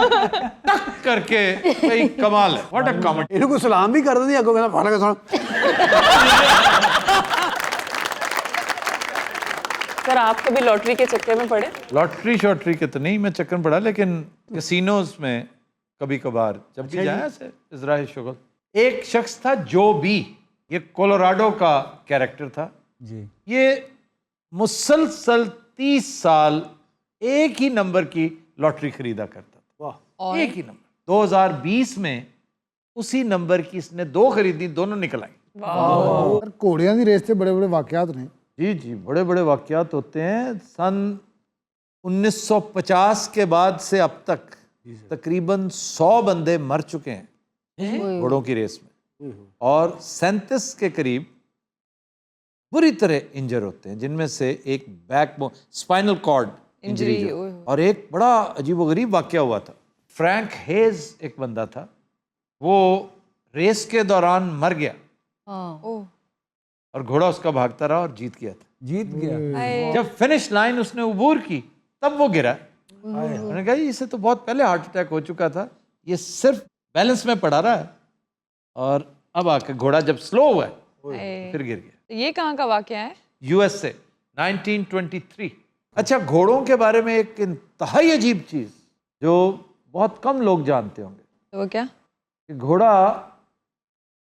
टक करके, भाई कमाल है, व्हाट अ कॉमेडी। इनको सलाम भी कर देती, अगो कहना फाड़ा के सुन। सर आप कभी लॉटरी के चक्कर में पड़े? लॉटरी शॉटरी के तो नहीं मैं चक्कर में पड़ा, लेकिन कैसीनोज में कभी कभार जब भी जाया से इजराइल शुगल। एक शख्स था जो बी, ये कोलोराडो का कैरेक्टर था जी। ये मुसलसल 30 साल एक ही नंबर की लॉटरी खरीदा करता था। वाह, एक ही नंबर। 2020 में उसी नंबर की इसने 2 खरीदी, दोनों निकल आई। घोड़ियां दी रेस से बड़े बड़े वाकयात ने। जी जी, बड़े बड़े वाकयात होते हैं। सन 1950 के बाद से अब तक तकरीबन 100 बंदे मर चुके हैं घोड़ों की रेस में, और 37 के करीब बुरी तरह इंजर होते हैं, जिनमें से एक बैकबोन स्पाइनल कॉर्ड इंजरी, और एक बड़ा अजीबोगरीब वाकया हुआ था। फ्रैंक हेज एक बंदा था, वो रेस के दौरान मर गया और घोड़ा उसका भागता रहा और जीत गया था। जीत गया। जब फिनिश लाइन उसने अबूर की तब वो गिरा। उन्होंने कहा इसे तो बहुत पहले हार्ट अटैक हो चुका था, ये सिर्फ बैलेंस में पड़ा रहा है, और अब आकर घोड़ा जब स्लो हुआ है फिर गिर गया। ये कहाँ का वाकया है? यूएसए 1923। अच्छा, घोड़ों के बारे में एक इंतहाई अजीब चीज जो बहुत कम लोग जानते होंगे, तो वो क्या? कि घोड़ा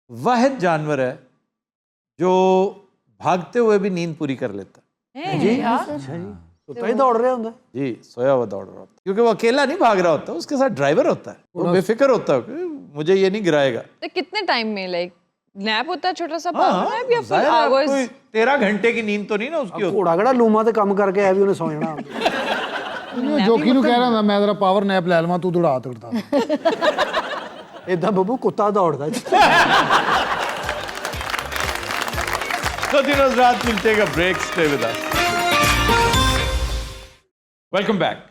वाहिद जानवर है जो भागते हुए भी नींद पूरी कर लेता है। जी तो ही दौड़ रहा होता है। जी, सोया हुआ दौड़ रहा होता है, क्योंकि वो अकेला नहीं भाग रहा होता, उसके साथ ड्राइवर होता है, वो बेफिक्र होता है कि मुझे ये नहीं गिराएगा। तो कितने टाइम में, लाइक नैप होता है, छोटा सा नैप या फुल आवर्स? 13 घंटे की नींद तो नहीं ना उसकी होती। घोड़ा कड़ा लूमा ते काम करके आया भी उन्हें सौ जाना। जोकी ਨੂੰ ਕਹਿ ਰਿਹਾ ਮੈਂ ਜ਼ਰਾ ਪਾਵਰ ਨੈਪ ਲੈ ਲਵਾਂ, ਤੂੰ ਦੌੜਾ ਤੜਦਾ। ਇਦਾਂ ਬੱਬੂ ਕੁੱਤਾ ਦੌੜਦਾ। तो Fadil Hazrat will take a break. Stay with us. Welcome back.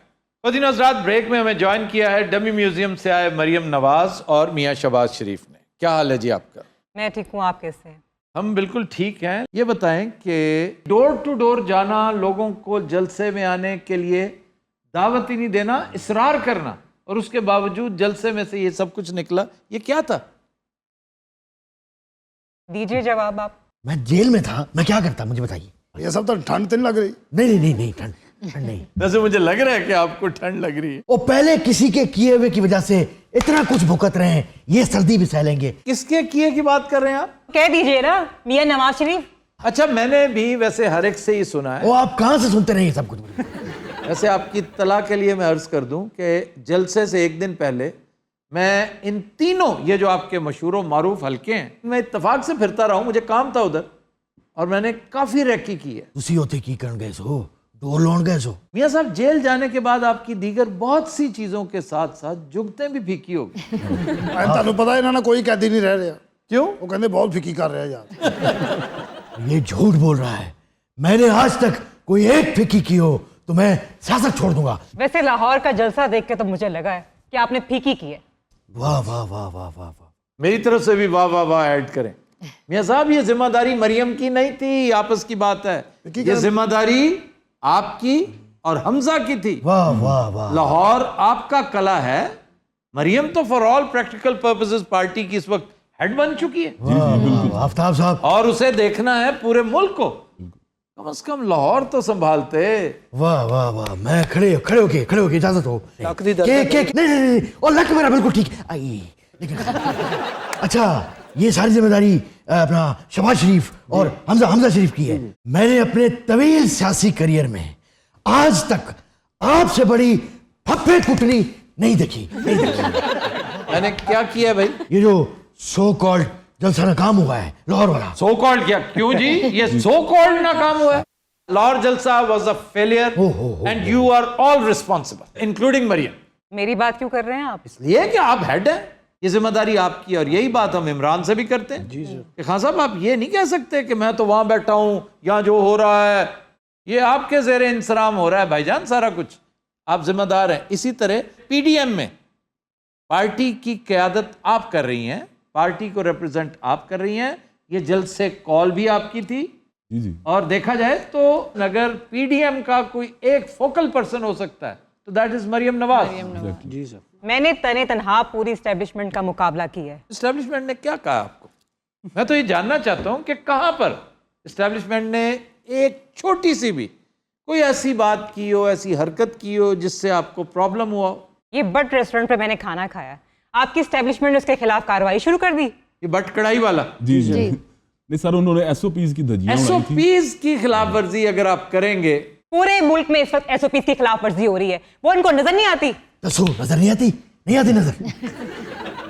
फदील हजरात, ब्रेक में हमें ज्वाइन किया है डमी म्यूजियम से आए मरियम नवाज और मियां शहबाज शरीफ ने। क्या हाल है जी आपका? मैं ठीक हूँ, आप कैसे हैं? हम बिल्कुल ठीक हैं। ये बताएं कि डोर टू डोर जाना, लोगों को जलसे में आने के लिए दावत ही नहीं देना, इसरार करना, और उसके बावजूद जलसे में से ये सब कुछ निकला, ये क्या था? दीजिए जवाब आप। मैं जेल में था, मैं क्या करता, मुझे बताइए। ये सब तो ठंड तो नहीं लग रही? नहीं, ठंड नहीं। वैसे मुझे लग रहा है कि आपको ठंड लग रही है। वो पहले किसी के किए हुए की वजह से इतना कुछ भुगत रहे हैं, ये सर्दी भी सह लेंगे। किसके किए की बात कर रहे हैं आप? कह दीजिए ना, मियां नवाज शरीफ। अच्छा, मैंने भी वैसे हर एक से ही सुना है। वो आप कहाँ से सुनते रहे ये सब कुछ? वैसे आपकी तला के लिए मैं अर्ज कर दूं कि जलसे से एक दिन पहले मैं इन तीनों, ये जो आपके मशहूर मारूफ हल्के हैं, मैं इत्तेफाक से फिरता रहा हूं, मुझे काम था उधर, और मैंने काफी रैकी की है। उसी होते की करण गए सो, डोर लौट गए सो। मियां साहब, जेल जाने के बाद आपकी दीगर बहुत सी चीजों के साथ साथ जुगतें भी फीकी हो गई। ਤੁਹਾਨੂੰ ਪਤਾ ਇਹਨਾਂ ਨਾਲ ਕੋਈ कैदी नहीं रह रहा। क्यों? वो कहते बहुत फिकी कर रहे हैं यार। ये झूठ बोल रहा है। मैंने आज तक कोई एक फिकी की हो तो मैं सियासत छोड़ दूंगा। वैसे लाहौर का जलसा देख के तो मुझे लगा है कि आपने फीकी की है। वाह वाह वाह वाह वाह वाह। मेरी तरफ से भी वाह वाह वाह ऐड करें। मियां साहब, ये जिम्मेदारी मरियम की नहीं थी, आपस की बात है। ये जिम्मेदारी आपकी और हमजा की थी। वाह वाह वाह। लाहौर आपका कला है, मरियम तो for all practical purposes party की इस वक्त हेड बन चुकी है। आफ्ताब साहब, और उसे देखना है पूरे मुल्क को, कम से कम लाहौर तो संभालते। वाह वाह वाह। मैं खड़े होके इजाजत हो। नहीं, और लक मेरा बिल्कुल ठीक है। आई लेकिन अच्छा, ये सारी जिम्मेदारी अपना शहबाज शरीफ और हमजा शरीफ की है। मैंने अपने तवील सियासी करियर में आज तक आपसे बड़ी फप्पे कुटनी नहीं देखी। मैंने क्या किया भाई? ये जो सो कॉल्ड जलसा नाकाम हुआ है लाहौर वाला। सो कॉल्ड क्या? क्यों जी? ये सो कॉल्ड नाकाम हुआ है। Lahore jalsa was a failure and you are all responsible, including Maryam. मेरी बात क्यों कर रहे हैं आप? इसलिए कि आप हेड हैं, ये जिम्मेदारी आपकी, और यही बात हम इमरान से भी करते हैं। जी सर। खान साहब, आप ये नहीं कह सकते कि मैं तो वहां बैठा हूं, यहाँ जो हो रहा है ये आपके ज़ेरे इंसराम हो रहा है भाईजान, सारा कुछ आप जिम्मेदार हैं। इसी तरह पीडीएम में पार्टी की क़यादत आप कर रही हैं, पार्टी को रिप्रेजेंट आप कर रही हैं, ये जलसे कॉल भी आपकी थी। जी। और देखा जाए तो अगर पीडीएम का कोई एक फोकल पर्सन हो सकता है तो दैट इज मरियम नवाज। जी सर। मैंने तने तनहा पूरी एस्टेब्लिशमेंट का मुकाबला किया है। एस्टेब्लिशमेंट ने क्या कहा आपको? मैं तो ये जानना चाहता हूं कि कहां पर एस्टेब्लिशमेंट ने एक छोटी सी भी कोई ऐसी बात की हो, ऐसी हरकत की हो जिससे आपको प्रॉब्लम हुआ हो? ये बट रेस्टोरेंट पे मैंने खाना खाया, आपकी एस्टेब्लिशमेंट ने उसके खिलाफ कार्रवाई शुरू कर दी। ये बट कढ़ाई वाला? जी जी। नहीं सर, उन्होंने एसओपीज की धज्जियां उड़ाई थी। एसओपीज की खिलाफ वर्जी अगर आप करेंगे, पूरे मुल्क में इस वक्त एसओपीज की खिलाफ वर्जी हो रही है, वो इनको नजर नहीं आती? नजर नहीं आती नजर।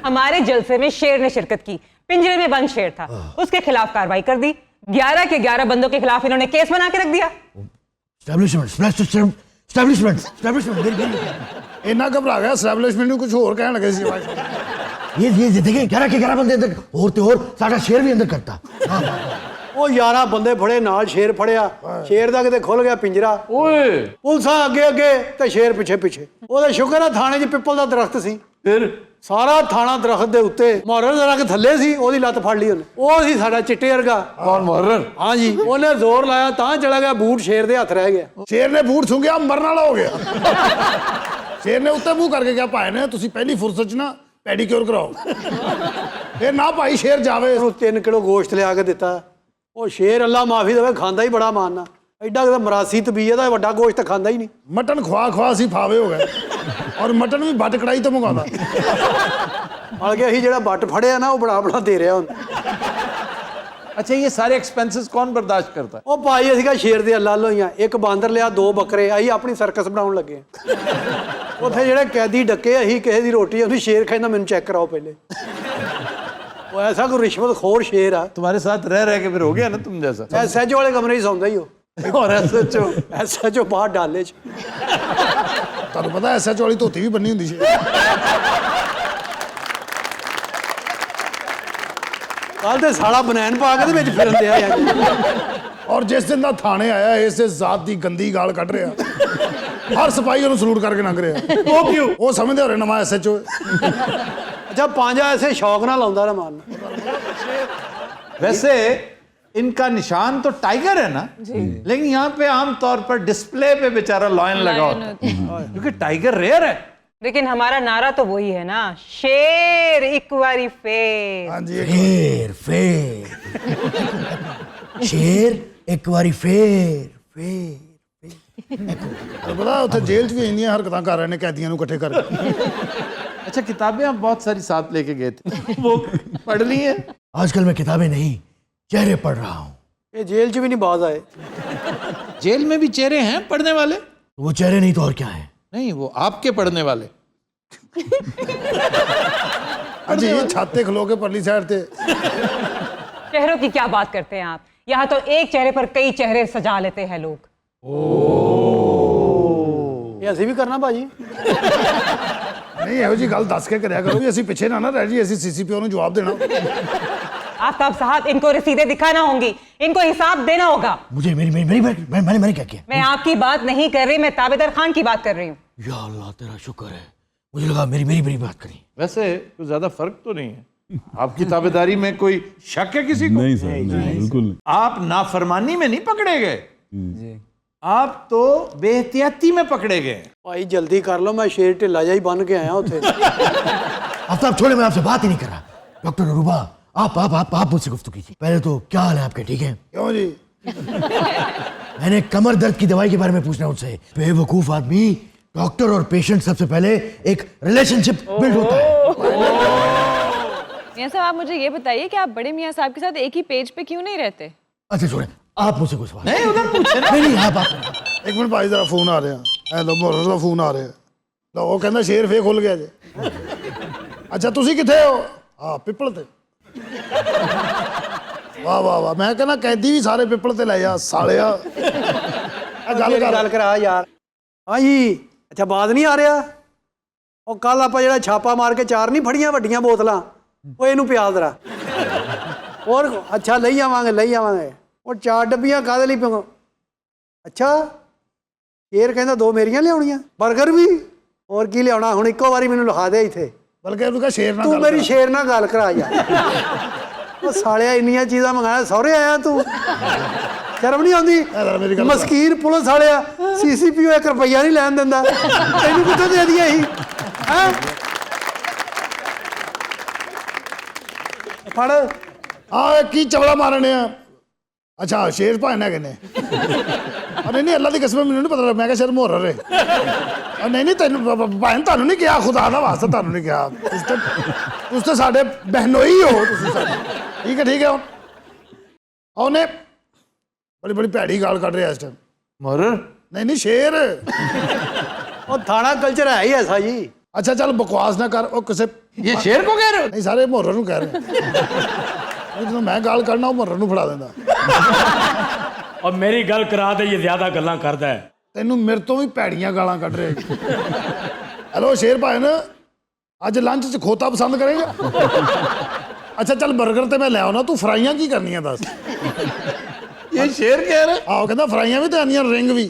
हमारे जलसे में शेर ने शिरकत की, पिंजरे में बंद शेर था, उसके खिलाफ कार्रवाई कर दी। 11 के 11 बंदों के खिलाफ इन्होंने केस बना के रख दिया। इन्ना घबरा गया एस्टैब्लिशमेंट में, कुछ और कहने लगे सी। ये देखें, 11 के 11 बंदे अंदर और साडा शेर भी अंदर करता। ਉਹ 11 ਬੰਦੇ ਫੜੇ, ਨਾਲ ਸ਼ੇਰ ਫੜਿਆ, ਸ਼ੇਰ ਦਾ ਕਿਤੇ ਖੁੱਲ ਗਿਆ ਪਿੰਜਰਾ। ਓਏ ਪੁਲਿਸਾਂ ਅੱਗੇ ਅੱਗੇ ਤੇ ਸ਼ੇਰ ਪਿੱਛੇ ਪਿੱਛੇ। ਉਹਦਾ ਸ਼ੁਕਰ ਹੈ ਥਾਣੇ 'ਚ ਪਿੱਪਲ ਦਾ ਦਰਖਤ ਸੀ, ਫਿਰ ਸਾਰਾ ਥਾਣਾ ਦਰਖਤ ਦੇ ਉੱਤੇ, ਮੁਹਰਰ ਜ਼ਰਾ ਕਿ ਥੱਲੇ ਸੀ, ਉਹਦੀ ਲੱਤ ਫੜ ਲਈ ਉਹਨੇ। ਉਹ ਸੀ ਸਾਡਾ ਚਿੱਟੇ ਵਰਗਾ। ਕੌਣ ਮੁਹਰਰ? ਹਾਂ ਜੀ, ਉਹਨੇ ਜ਼ੋਰ ਲਾਇਆ ਤਾਂ ਚਲਾ ਗਿਆ, ਬੂਟ ਸ਼ੇਰ ਦੇ ਹੱਥ ਰਹਿ ਗਿਆ। ਸ਼ੇਰ ਨੇ ਬੂਟ ਸੁੰਘਿਆ, ਮਰਨ ਵਾਲਾ ਹੋ ਗਿਆ। ਸ਼ੇਰ ਨੇ ਉੱਤੇ ਮੂੰਹ ਕਰਕੇ ਕਿਹਾ, ਭਾਈ ਨੇ ਤੁਸੀਂ ਪਹਿਲੀ ਫੁਰਸਤ 'ਚ ਨਾ ਪੈਡੀਕਿਉਰ ਕਰਾਓ। ਫਿਰ ਨਾ ਭਾਈ ਸ਼ੇਰ ਜਾਵੇ। ਉਹਨੂੰ 3 ਕਿਲੋ ਗੋਸ਼ਤ ਲਿਆ ਕੇ ਦਿੱਤਾ। ਉਹ ਸ਼ੇਰ ਅੱਲਾ ਮਾਫੀ ਦੇਵੇ ਖਾਂਦਾ ਹੀ ਬੜਾ ਮਾਨਨਾ, ਐਡਾ ਕਿਤੇ ਮਰਾਸੀ ਤਬੀਅਤ ਦਾ, ਵੱਡਾ ਗੋਸ਼ਤ ਖਾਂਦਾ ਹੀ ਨਹੀਂ। ਮਟਨ ਖਵਾ ਸੀ ਫਾਵੇ ਹੋ ਗਏ, ਔਰ ਮਟਨ ਵੀ ਬੱਟ ਕੜਾਈ ਤੋਂ ਮੰਗਾਉਂਦਾ। ਬਲਕਿ ਅਸੀਂ ਜਿਹੜਾ ਬੱਟ ਫੜਿਆ ਨਾ, ਉਹ ਬੜਾ ਦੇ ਰਿਹਾ ਹੁਣ। अच्छा, ये सारे एक्सपेंसेस कौन बर्दाश्त करता है? ਉਹ ਭਾਈ ਅਸੀਂ ਕਾ ਸ਼ੇਰ ਦੇ ਅੱਲਾ ਲੋਈਆਂ, ਇੱਕ ਬਾਂਦਰ ਲਿਆ, 2 ਬੱਕਰੇ, ਅਸੀਂ ਆਪਣੀ ਸਰਕਸ ਬਣਾਉਣ ਲੱਗੇ। ਉੱਥੇ ਜਿਹੜੇ ਕੈਦੀ ਡੱਕੇ, ਅਸੀਂ ਕਿਸੇ ਦੀ ਰੋਟੀ, ਉਹਨੂੰ ਸ਼ੇਰ ਕਹਿੰਦਾ ਮੈਨੂੰ ਚੈੱਕ ਕਰਾਓ ਪਹਿਲੇ। वो ऐसा कोई रिश्वतखोर शेर है। तुम्हारे साथ रह के फिर हो गया ना तुम जैसा। एसएचओ वाले कमरे ही सौंदा ही हो। और एसएचओ बाहर डाले च। ਤੁਹਾਨੂੰ ਪਤਾ ਐਸਐਚਓ ਵਾਲੀ ਧੋਤੀ ਵੀ ਬੰਨੀ ਹੁੰਦੀ ਸੀ। ਕੱਲ ਤੇ ਸਾਲਾ ਬਨੈਣ ਪਾ ਕੇ ਤੇ ਵਿੱਚ ਫਿਰਨ ਦਿਆ ਯਾਰ। ਔਰ ਜਿਸ ਦਿਨ ਦਾ ਥਾਣੇ ਆਇਆ ਇਸੇ ਜ਼ਾਤ ਦੀ ਗੰਦੀ ਗਾਲ ਕੱਢ ਰਿਹਾ, ਹਰ ਸਿਪਾਹੀ ਉਹਨੂੰ ਸਲੂਟ ਕਰਕੇ ਲੰਘ ਰਿਹਾ। ਉਹ ਕਿਉਂ? ਉਹ ਸਮਝਦੇ ਹੋ ਰਹੇ ਨਵਾਂ SHO। ਅੱਛਾ ਪੰਜਾ ऐसे शौक ना लाਉਂਦਾ ना मारना। वैसे इनका निशान तो टाइगर है ना, लेकिन यहाँ पे आमतौर पर डिस्प्ले पे बेचारा लॉयन लगा होता है, क्योंकि टाइगर रेयर है। लेकिन हमारा नारा तो वही है ना, शेर एक बारी फेर। हाँ जी, फेर फेर शेर एक बारी फेर फेर पता उत्थे जेल च भी इंनियां हरकतां कर रहे ने कैदियां नूं इकट्ठे करके। अच्छा, किताबें आप बहुत सारी साथ लेके गए थे, वो पढ़ ली हैं? आजकल मैं किताबें नहीं चेहरे पढ़ रहा हूँ। ये जेल च भी नहीं बाज आए। जेल में भी चेहरे हैं पढ़ने वाले? वो चेहरे नहीं तो और क्या है? नहीं, वो आपके पढ़ने वाले। अजी छाते खलो के परली साइड थे। चेहरों की क्या बात करते हैं आप, यहाँ तो एक चेहरे पर कई चेहरे सजा लेते हैं लोग। ये ਅਸੀਂ ਵੀ ਕਰਨਾ ਭਾਜੀ। नहीं ਇਹੋ जी गल दस के करिया करो भी ਅਸੀਂ ਪਿੱਛੇ ना रह जी, ਅਸੀਂ CCPO ਨੂੰ जवाब देना। आफ्ताब साहब, इनको रसीदें दिखाना होंगी, इनको हिसाब देना होगा। मुझे मैंने क्या किया? मैं आपकी बात नहीं कर रही, मैं ताबेदार खान की बात कर रही हूँ। या अल्लाह तेरा शुक्र है, मुझे लगा मेरी बात करी। वैसे कोई ज्यादा फर्क तो नहीं है, आपकी ताबेदारी में कोई शक है किसी को? नहीं सर, नहीं, बिल्कुल नहीं। आप नाफरमानी में नहीं पकड़े गए, आप तो बेहतियाती में पकड़े गए। भाई जल्दी कर लो, मैं शेर ढिल्ला जा ही बन के आया उथे। आफ्ताब छोड़े, मैं आपसे बात ही नहीं कर रहा। डॉक्टर अरूबा, आप मुझसे गुफ्तगू कीजिए। पहले तो क्या हाल है आपके? ठीक है? क्यों जी? मैंने कमर दर्द की दवाई के बारे में पूछना उनसे। बेवकूफ आदमी, डॉक्टर और पेशेंट सबसे पहले एक रिलेशनशिप बिल्ड होता है। मियां साहब, आप मुझे ये बताइए कि आप बड़े मियां साहब के साथ एक ही पेज पे क्यों नहीं रहते? अच्छा छोड़े, आप मुझसे कुछ सवाल नहीं, उधर पूछे ना। नहीं आप एक मिनट भाई जरा फोन आ रहा है। लो मोहर ਦਾ ਫੋਨ ਆ ਰਿਹਾ। ਲੋ ਉਹ ਕਹਿੰਦਾ ਸ਼ੇਰ ਫੇਰ ਖੁੱਲ ਗਿਆ ਜੇ। ਅੱਛਾ ਤੁਸੀਂ ਕਿੱਥੇ ਹੋ? ਹਾਂ ਪਿੱਪਲ ਤੇ। ਵਾਹ ਵਾਹ ਵਾਹ, ਮੈਂ ਕਹਿੰਦਾ ਕੈਦੀ ਵੀ ਸਾਰੇ ਪਿੱਪਲ ਤੇ ਲੈ ਜਾ ਸਾਲਿਆ। ਆ ਗੱਲ ਕਰਾ ਯਾਰ। ਹਾਂ ਜੀ, ਅੱਛਾ ਬਾਤ ਨਹੀਂ ਆ ਰਿਹਾ? ਉਹ ਕੱਲ ਆਪਾਂ ਜਿਹੜਾ ਛਾਪਾ ਮਾਰ ਕੇ 4 ਨਹੀਂ ਫੜੀਆਂ ਵੱਡੀਆਂ ਬੋਤਲਾਂ, ਉਹ ਇਹਨੂੰ ਪਿਆ ਦਰਾ। ਹੋਰ ਅੱਛਾ ਲਈ ਆਵਾਂਗੇ। ਉਹ 4 ਡੱਬੀਆਂ ਕਾਹਦੇ ਲਈ ਪਿਓ? ਅੱਛਾ ਸ਼ੇਰ ਕਹਿੰਦਾ 2 ਮੇਰੀਆਂ ਲਿਆਉਣੀਆਂ, 버ਗਰ ਵੀ, ਹੋਰ ਕੀ ਲਿਆਉਣਾ? ਹੁਣ ਇੱਕੋ ਵਾਰੀ ਮੈਨੂੰ ਲਿਖਾ ਦੇ ਇੱਥੇ। ਬਲਕਿ ਉਹਨੂੰ ਕਹ ਸ਼ੇਰ ਨਾਲ ਤੂੰ ਮੇਰੀ ਸ਼ੇਰ ਨਾਲ ਗੱਲ ਕਰਾ ਯਾਰ। ਉਹ ਸਾਲਿਆ ਇੰਨੀਆਂ ਚੀਜ਼ਾਂ ਮੰਗਾਇਆ, ਸਹੁਰੇ ਆਇਆ ਤੂੰ, ਸ਼ਰਮ ਨਹੀਂ ਆਉਂਦੀ? ਮਸਕੀਨ ਪੁਲਿਸ ਵਾਲਿਆ, CCPO 1 ਰੁਪਈਆ ਨਹੀਂ ਲੈਣ ਦਿੰਦਾ, ਤੈਨੂੰ ਕਿੱਥੋਂ ਦੇ ਦਈਏ ਅਸੀਂ? ਹੈਂ ਫੜ। ਆ ਕੀ ਚਵਲਾ ਮਾਰਨੇ ਆ? ਅੱਛਾ ਸ਼ੇਰ ਭਾਣ ਹੈ ਕਿਨੇ? ਅਰੇ ਨਹੀਂ, ਅੱਲਾ ਦੀ ਕਸਮ ਮੈਨੂੰ ਨਹੀਂ ਪਤਾ, ਮੈਂ ਕਿਹਾ ਸ਼ੇਰ ਮੁਹਰਰ ਹੈ। ਨਹੀਂ ਤੈਨੂੰ ਭਾਣ ਤੁਹਾਨੂੰ ਨਹੀਂ ਕਿਹਾ, ਖੁਦਾ ਦਾ ਵਾਸਤਾ ਤੁਹਾਨੂੰ ਨਹੀਂ ਕਿਹਾ। ਤੁਸੀਂ ਤਾਂ ਸਾਡੇ ਬਹਿਨੋਈ ਹੋ ਤੁਸੀਂ ਸਾਡੇ। ਠੀਕ ਹੈ ਉਹਨੇ ਬੜੀ ਭੈੜੀ ਗਾਲ ਕੱਢ ਰਿਹਾ ਇਸ ਟਾਈਮ। मुहर्रर? नहीं ਸ਼ੇਰ। ਉਹ ਥਾਣਾ ਕਲਚਰ ਹੈ ਹੀ ਐਸਾ ਜੀ। ਅੱਛਾ ਚੱਲ ਬਕਵਾਸ ਨਾ ਕਰ। ਉਹ ਕਿਸੇ ये शेर को कह रहे हो? ਨਹੀਂ ਸਾਰੇ ਮੁਹਰਰ ਨੂੰ ਕਹਿ ਰਹੇ। ਜਦੋਂ ਮੈਂ ਗਾਲ ਕੱਢਣਾ ਉਹ ਮੁਹਰਰ ਨੂੰ ਫੜਾ ਦਿੰਦਾ। और मेरी गल करा दे, ये ज्यादा गल्लां करदा है। ਤੈਨੂੰ ਮੇਰੇ ਤੋਂ ਵੀ ਭੈੜੀਆਂ ਗਾਲਾਂ ਕੱਢ ਰਿਹਾ। ਹੈਲੋ ਸ਼ੇਰ ਭਾਈ, ਅੱਜ ਲੰਚ 'ਚ ਖੋਤਾ ਪਸੰਦ ਕਰੇਗਾ? ਅੱਛਾ ਚੱਲ 버ਗਰ ਤੇ ਮੈਂ ਲੈ ਆਉਣਾ, ਤੂੰ ਫਰਾਈਆਂ ਕੀ ਕਰਨੀਆਂ ਦੱਸ? ये शेर कह रहे? ਆਹੋ ਕਹਿੰਦਾ ਫਰਾਈਆਂ ਵੀ ਤੇ ਆਨੀਆਂ, ਰਿੰਗ ਵੀ।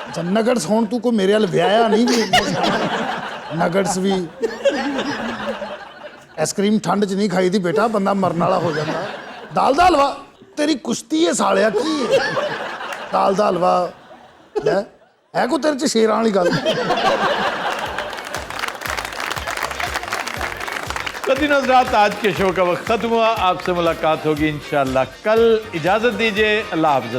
ਅੱਛਾ ਨਗਟਸ, ਹੁਣ ਤੂੰ ਕੋਈ ਮੇਰੇ ਵੱਲ ਵਿਆਹਿਆ ਨਹੀਂ ਜੀ? ਨਗਟਸ ਵੀ। ਆਈਸਕ੍ਰੀਮ ਠੰਡ 'ਚ ਨਹੀਂ ਖਾਈ ਦੀ ਬੇਟਾ, ਬੰਦਾ ਮਰਨ ਵਾਲਾ ਹੋ ਜਾਂਦਾ। ਦਾਲ ਦਾ ਹਲਵਾ ਤੇਰੀ ਕੁਸ਼ਤੀ ਹੈ ਸਾਲਿਆ, ਕੀ ਹੈ ਦਾਲ ਦਾ ਹਲਵਾ? ਲੈ ਹੈ ਕੋ ਤੇਰੇ 'ਚ ਸ਼ੇਰਾਂ ਵਾਲੀ ਗੱਲ? कदीन हज़रात, आज के शो का वक्त खत्म हुआ। आपसे मुलाकात होगी इंशाअल्लाह कल। इजाजत दीजिए, अल्लाह हाफ़िज़।